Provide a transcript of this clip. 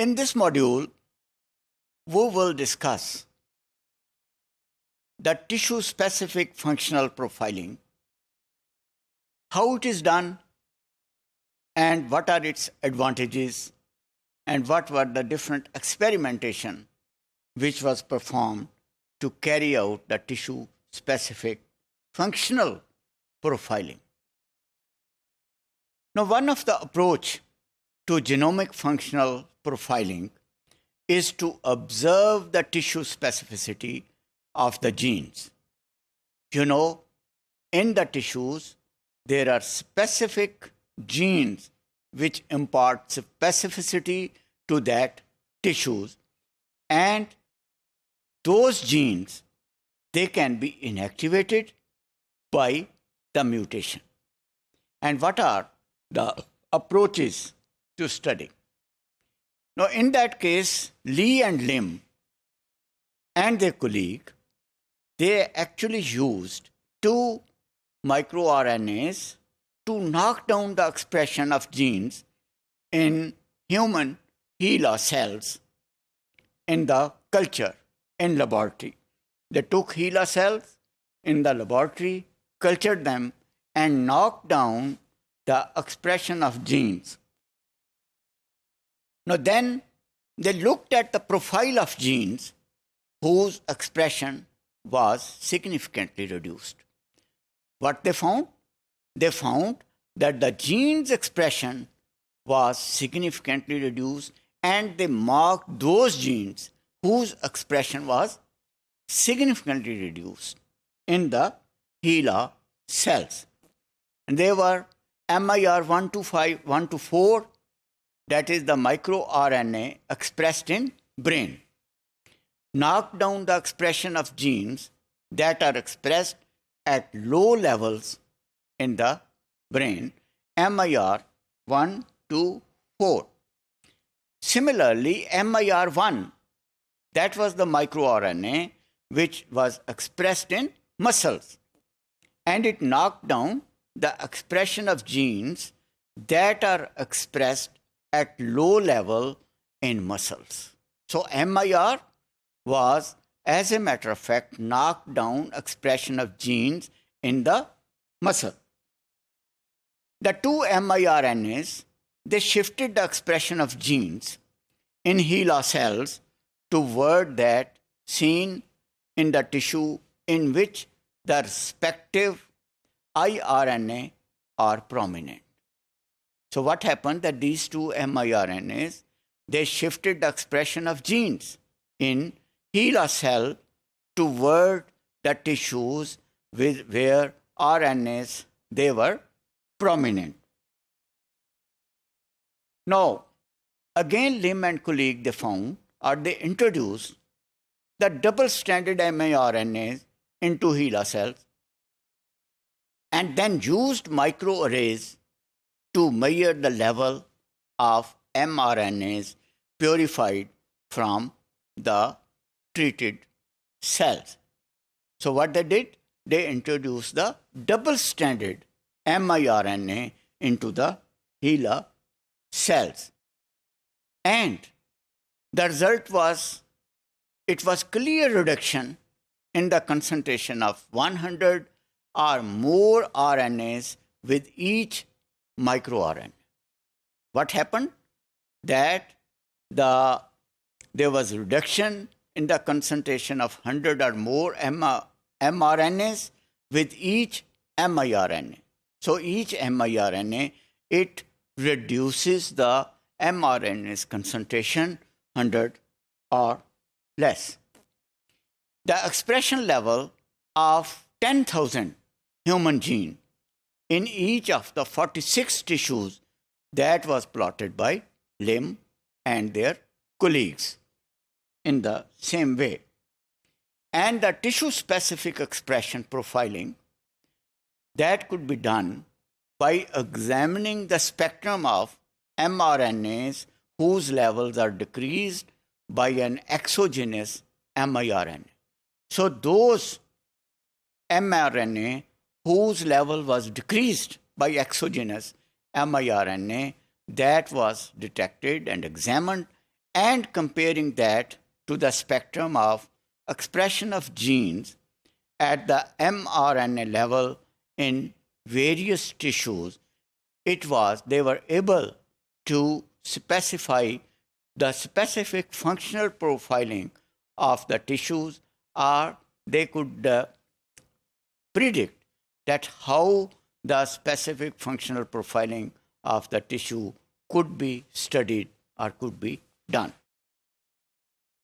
In this module, we will discuss the tissue-specific functional profiling, how it is done, and what are its advantages, and what were the different experimentation which was performed to carry out the tissue-specific functional profiling. Now, one of the approach to genomic functional profiling is to observe the tissue specificity of the genes. You know, in the tissues, there are specific genes which impart specificity to that tissues, and those genes, they can be inactivated by the mutation. And what are the approaches to study? Now, in that case, Lee and Lim and their colleague, they actually used two microRNAs to knock down the expression of genes in human HeLa cells in the culture in laboratory. They took HeLa cells in the laboratory, cultured them, and knocked down the expression of genes. Now then, they looked at the profile of genes whose expression was significantly reduced. What they found? They found that the gene's expression was significantly reduced, and they marked those genes whose expression was significantly reduced in the HeLa cells. And they were MIR125, 1 to 4, that is the microRNA expressed in brain. Knock down the expression of genes that are expressed at low levels in the brain, MIR1 to 4. Similarly, MIR1, that was the microRNA which was expressed in muscles, and it knocked down the expression of genes that are expressed at low level in muscles. So MIR was, as a matter of fact, knocked down expression of genes in the muscle. The two miRNAs, they shifted the expression of genes in HeLa cells toward that seen in the tissue in which the respective iRNA are prominent. So what happened that these two miRNAs, they shifted the expression of genes in HeLa cell toward the tissues where RNAs, they were prominent. Now, again, Lim and colleague, they found, or they introduced the double-stranded miRNAs into HeLa cells, and then used microarrays to measure the level of mRNAs purified from the treated cells. So what they did, they introduced the double-stranded miRNA into the HeLa cells. And the result was, it was clear reduction in the concentration of 100 or more RNAs with each microRNA. What happened? That there was reduction in the concentration of 100 or more mRNAs with each miRNA. So each miRNA, it reduces the mRNA's concentration 100 or less. The expression level of 10,000 human gene in each of the 46 tissues, that was plotted by Lim and their colleagues in the same way. And the tissue-specific expression profiling, that could be done by examining the spectrum of mRNAs whose levels are decreased by an exogenous miRNA. So those mRNA whose level was decreased by exogenous miRNA, that was detected and examined and comparing that to the spectrum of expression of genes at the mRNA level in various tissues, they were able to specify the specific functional profiling of the tissues, or they could predict that how the specific functional profiling of the tissue could be studied or could be done.